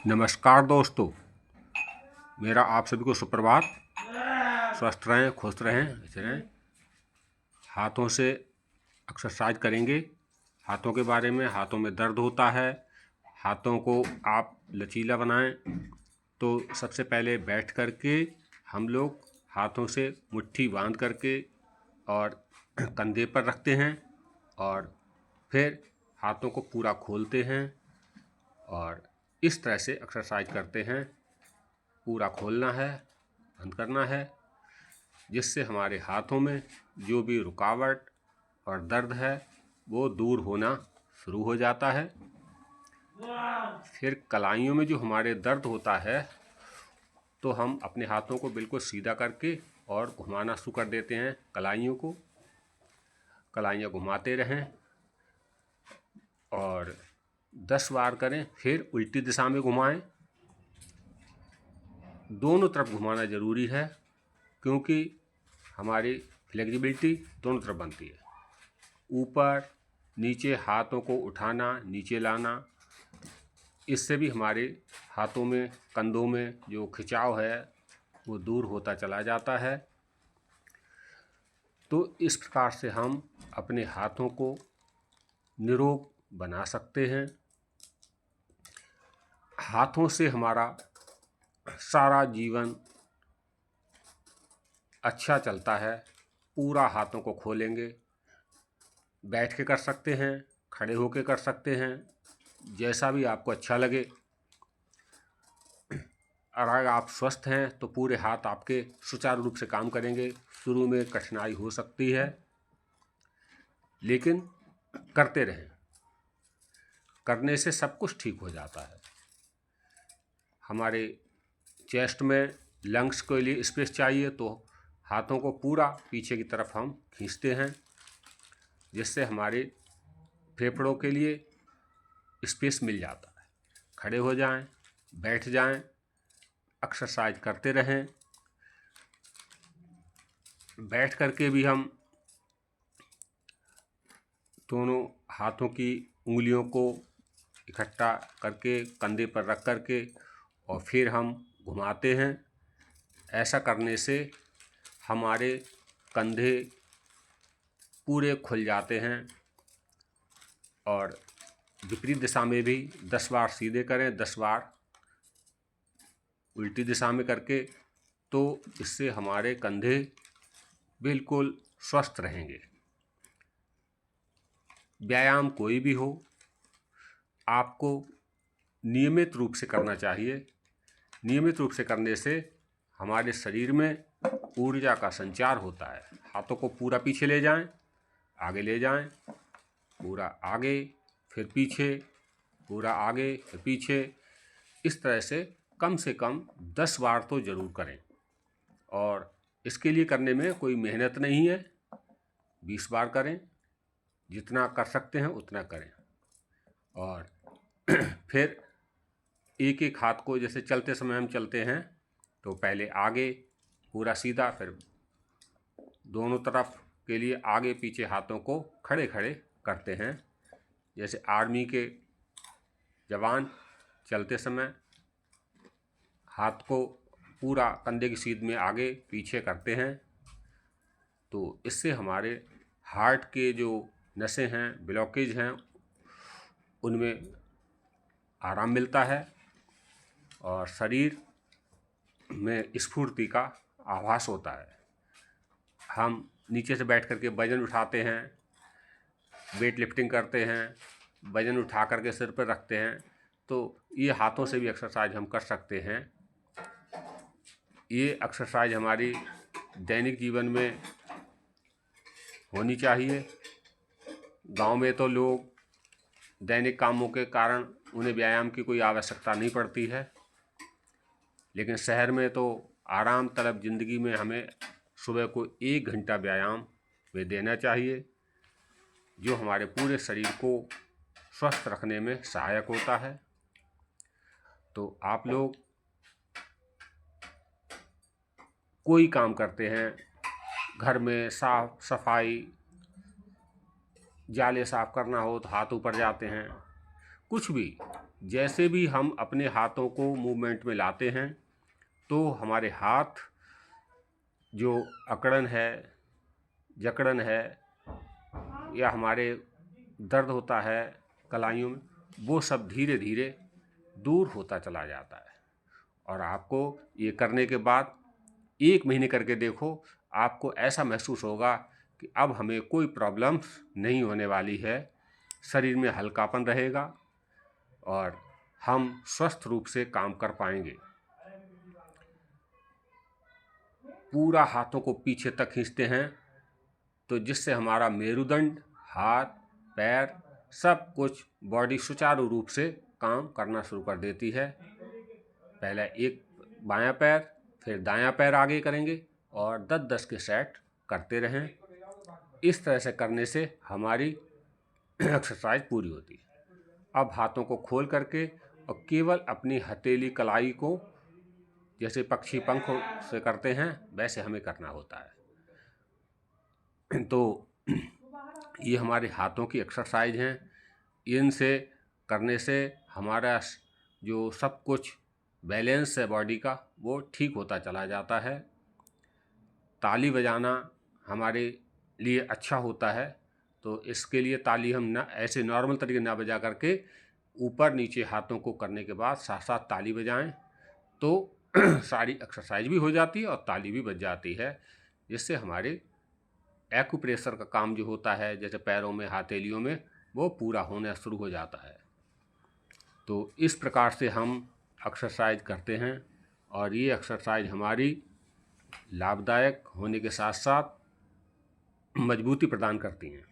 नमस्कार दोस्तों। मेरा आप सभी को सुप्रभात। स्वस्थ रहें, खुश रहें, ऐसे रहें। हाथों से एक्सरसाइज करेंगे। हाथों के बारे में, हाथों में दर्द होता है, हाथों को आप लचीला बनाएं तो सबसे पहले बैठ करके हम लोग हाथों से मुट्ठी बांध करके और कंधे पर रखते हैं और फिर हाथों को पूरा खोलते हैं और इस तरह से एक्सरसाइज करते हैं। पूरा खोलना है, बंद करना है, जिससे हमारे हाथों में जो भी रुकावट और दर्द है वो दूर होना शुरू हो जाता है। फिर कलाइयों में जो हमारे दर्द होता है तो हम अपने हाथों को बिल्कुल सीधा करके और घुमाना शुरू कर देते हैं। कलाइयों को कलाइयाँ घुमाते रहें और 10 बार करें। फिर उल्टी दिशा में घुमाएं। दोनों तरफ घुमाना ज़रूरी है क्योंकि हमारी फ्लेक्सिबिलिटी दोनों तरफ बनती है। ऊपर नीचे हाथों को उठाना, नीचे लाना, इससे भी हमारे हाथों में, कंधों में जो खिंचाव है वो दूर होता चला जाता है। तो इस प्रकार से हम अपने हाथों को निरोग बना सकते हैं। हाथों से हमारा सारा जीवन अच्छा चलता है। पूरा हाथों को खोलेंगे, बैठ के कर सकते हैं, खड़े होके कर सकते हैं, जैसा भी आपको अच्छा लगे। अगर आप स्वस्थ हैं तो पूरे हाथ आपके सुचारू रूप से काम करेंगे। शुरू में कठिनाई हो सकती है लेकिन करते रहें। करने से सब कुछ ठीक हो जाता है। हमारे चेस्ट में लंग्स के लिए स्पेस चाहिए तो हाथों को पूरा पीछे की तरफ हम खींचते हैं, जिससे हमारे फेफड़ों के लिए स्पेस मिल जाता है। खड़े हो जाएं, बैठ जाएं, एक्सरसाइज करते रहें। बैठ करके भी हम दोनों हाथों की उंगलियों को इकट्ठा करके कंधे पर रख करके और फिर हम घुमाते हैं। ऐसा करने से हमारे कंधे पूरे खुल जाते हैं। और विपरीत दिशा में भी 10 बार सीधे करें, 10 बार उल्टी दिशा में करके, तो इससे हमारे कंधे बिल्कुल स्वस्थ रहेंगे। व्यायाम कोई भी हो, आपको नियमित रूप से करना चाहिए। नियमित रूप से करने से हमारे शरीर में ऊर्जा का संचार होता है। हाथों को पूरा पीछे ले जाएं, आगे ले जाएं, पूरा आगे फिर पीछे, पूरा आगे फिर पीछे। इस तरह से कम 10 बार तो ज़रूर करें। और इसके लिए करने में कोई मेहनत नहीं है। 20 बार करें, जितना कर सकते हैं उतना करें। और फिर एक एक हाथ को, जैसे चलते समय हम चलते हैं तो पहले आगे पूरा सीधा, फिर दोनों तरफ के लिए आगे पीछे हाथों को खड़े खड़े करते हैं। जैसे आर्मी के जवान चलते समय हाथ को पूरा कंधे की सीध में आगे पीछे करते हैं। तो इससे हमारे हार्ट के जो नसें हैं, ब्लॉकेज हैं, उनमें आराम मिलता है और शरीर में स्फूर्ति का आभास होता है। हम नीचे से बैठ करके वजन उठाते हैं, वेट लिफ्टिंग करते हैं, वजन उठा करके सिर पर रखते हैं, तो ये हाथों से भी एक्सरसाइज हम कर सकते हैं। ये एक्सरसाइज हमारी दैनिक जीवन में होनी चाहिए। गांव में तो लोग दैनिक कामों के कारण उन्हें व्यायाम की कोई आवश्यकता नहीं पड़ती है, लेकिन शहर में तो आराम तलब ज़िंदगी में हमें सुबह को 1 घंटा व्यायाम में देना चाहिए, जो हमारे पूरे शरीर को स्वस्थ रखने में सहायक होता है। तो आप लोग कोई काम करते हैं, घर में साफ सफाई, जाले साफ करना हो तो हाथ ऊपर जाते हैं, कुछ भी, जैसे भी हम अपने हाथों को मूवमेंट में लाते हैं तो हमारे हाथ जो अकड़न है, जकड़न है या हमारे दर्द होता है कलाइयों में, वो सब धीरे धीरे दूर होता चला जाता है। और आपको ये करने के बाद 1 महीने करके देखो, आपको ऐसा महसूस होगा कि अब हमें कोई प्रॉब्लम्स नहीं होने वाली है, शरीर में हल्कापन रहेगा और हम स्वस्थ रूप से काम कर पाएंगे। पूरा हाथों को पीछे तक खींचते हैं तो जिससे हमारा मेरुदंड, हाथ, पैर, सब कुछ बॉडी सुचारू रूप से काम करना शुरू कर देती है। पहले एक बायां पैर, फिर दायां पैर आगे करेंगे और 10-10 के सेट करते रहें। इस तरह से करने से हमारी एक्सरसाइज पूरी होती है। अब हाथों को खोल करके और केवल अपनी हथेली कलाई को जैसे पक्षी पंख से करते हैं वैसे हमें करना होता है। तो ये हमारे हाथों की एक्सरसाइज हैं। इनसे करने से हमारा जो सब कुछ बैलेंस है बॉडी का वो ठीक होता चला जाता है। ताली बजाना हमारे लिए अच्छा होता है, तो इसके लिए ताली हम ना ऐसे नॉर्मल तरीके ना बजा करके ऊपर नीचे हाथों को करने के बाद साथ साथ ताली बजाएं तो सारी एक्सरसाइज भी हो जाती है और ताली भी बज जाती है, जिससे हमारे एक्यूप्रेशर का काम जो होता है जैसे पैरों में, हथेलियों में, वो पूरा होना शुरू हो जाता है। तो इस प्रकार से हम एक्सरसाइज करते हैं और ये एक्सरसाइज हमारी लाभदायक होने के साथ साथ मजबूती प्रदान करती हैं।